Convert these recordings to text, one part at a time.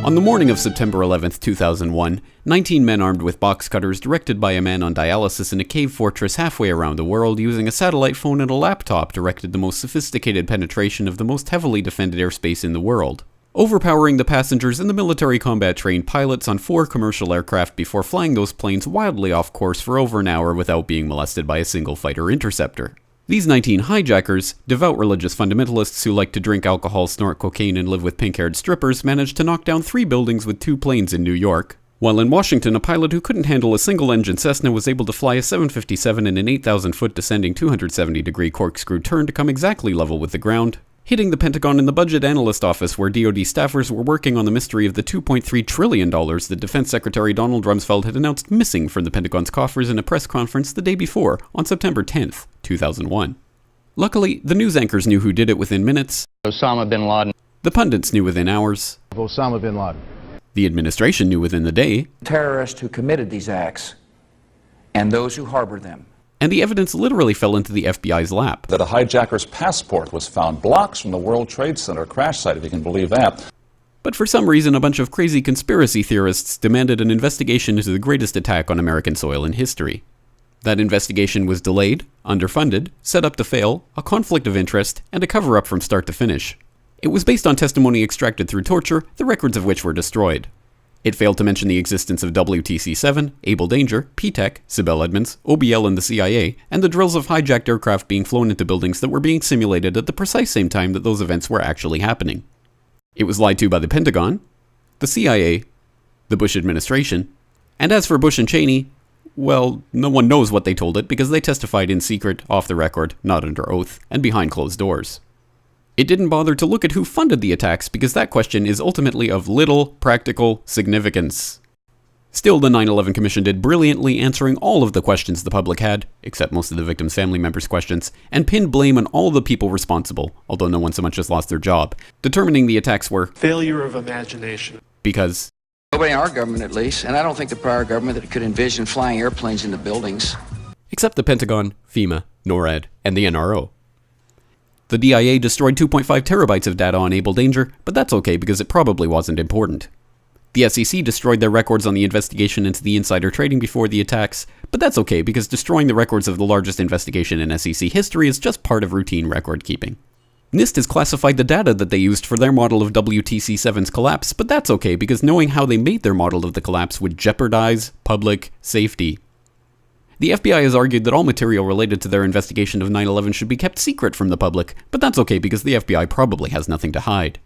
On the morning of September 11, 2001, 19 men armed with box cutters directed by a man on dialysis in a cave fortress halfway around the world using a satellite phone and a laptop directed the most sophisticated penetration of the most heavily defended airspace in the world, overpowering the passengers and the military combat-trained pilots on 4 commercial aircraft before flying those planes wildly off course for over an hour without being molested by a single fighter interceptor. These 19 hijackers, devout religious fundamentalists who like to drink alcohol, snort cocaine, and live with pink-haired strippers, managed to knock down 3 buildings with 2 planes in New York. While in Washington, a pilot who couldn't handle a single-engine Cessna was able to fly a 757 in an 8,000-foot descending 270-degree corkscrew turn to come exactly level with the ground, hitting the Pentagon and the Budget Analyst Office where DoD staffers were working on the mystery of the $2.3 trillion that Defense Secretary Donald Rumsfeld had announced missing from the Pentagon's coffers in a press conference the day before, on September 10th, 2001. Luckily, the news anchors knew who did it within minutes. Osama bin Laden. The pundits knew within hours. Osama bin Laden. The administration knew within the day. Terrorists who committed these acts and those who harbor them. And the evidence literally fell into the FBI's lap. That a hijacker's passport was found blocks from the World Trade Center crash site, if you can believe that. But for some reason, a bunch of crazy conspiracy theorists demanded an investigation into the greatest attack on American soil in history. That investigation was delayed, underfunded, set up to fail, a conflict of interest, and a cover-up from start to finish. It was based on testimony extracted through torture, the records of which were destroyed. It failed to mention the existence of WTC-7, Able Danger, P-TECH, Sibel Edmonds, OBL and the CIA, and the drills of hijacked aircraft being flown into buildings that were being simulated at the precise same time that those events were actually happening. It was lied to by the Pentagon, the CIA, the Bush administration, and as for Bush and Cheney, well, no one knows what they told it because they testified in secret, off the record, not under oath, and behind closed doors. It didn't bother to look at who funded the attacks because that question is ultimately of little practical significance. Still, the 9/11 Commission did brilliantly answering all of the questions the public had, except most of the victims' family members' questions, and pinned blame on all the people responsible, although no one so much as lost their job, determining the attacks were failure of imagination. Because nobody in our government, at least, and I don't think the prior government that could envision flying airplanes into buildings. Except the Pentagon, FEMA, NORAD, and the NRO. The DIA destroyed 2.5 terabytes of data on Able Danger, but that's okay because it probably wasn't important. The SEC destroyed their records on the investigation into the insider trading before the attacks, but that's okay because destroying the records of the largest investigation in SEC history is just part of routine record keeping. NIST has classified the data that they used for their model of WTC-7's collapse, but that's okay because knowing how they made their model of the collapse would jeopardize public safety. The FBI has argued that all material related to their investigation of 9/11 should be kept secret from the public, but that's okay because the FBI probably has nothing to hide.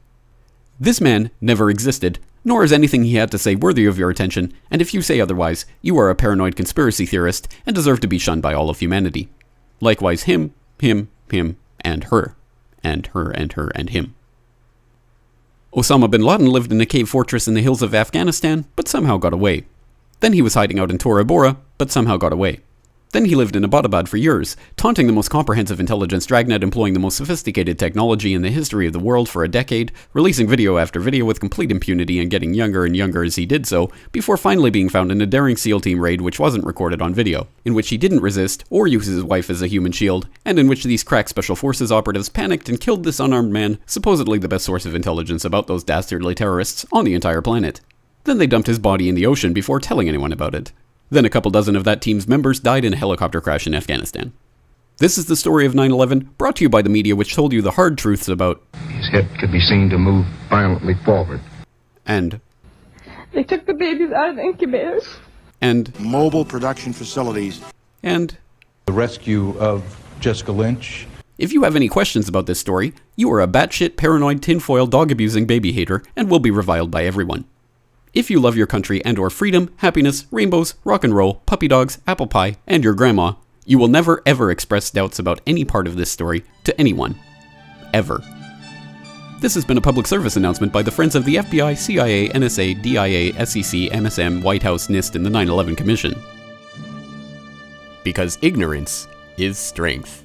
This man never existed, nor is anything he had to say worthy of your attention, and if you say otherwise, you are a paranoid conspiracy theorist and deserve to be shunned by all of humanity. Likewise him, and her, and her, and her, and him. Osama bin Laden lived in a cave fortress in the hills of Afghanistan, but somehow got away. Then he was hiding out in Tora Bora, but somehow got away. Then he lived in Abbottabad for years, taunting the most comprehensive intelligence dragnet employing the most sophisticated technology in the history of the world for a decade, releasing video after video with complete impunity and getting younger and younger as he did so, before finally being found in a daring SEAL team raid which wasn't recorded on video, in which he didn't resist or use his wife as a human shield, and in which these crack special forces operatives panicked and killed this unarmed man, supposedly the best source of intelligence about those dastardly terrorists on the entire planet. Then they dumped his body in the ocean before telling anyone about it. Then a couple dozen of that team's members died in a helicopter crash in Afghanistan. This is the story of 9/11, brought to you by the media which told you the hard truths about his head could be seen to move violently forward. And they took the babies out of the incubators. And mobile production facilities. And the rescue of Jessica Lynch. If you have any questions about this story, you are a batshit paranoid tinfoil dog-abusing baby hater and will be reviled by everyone. If you love your country and or freedom, happiness, rainbows, rock and roll, puppy dogs, apple pie, and your grandma, you will never ever express doubts about any part of this story to anyone. Ever. This has been a public service announcement by the Friends of the FBI, CIA, NSA, DIA, SEC, MSM, White House, NIST, and the 9/11 Commission. Because ignorance is strength.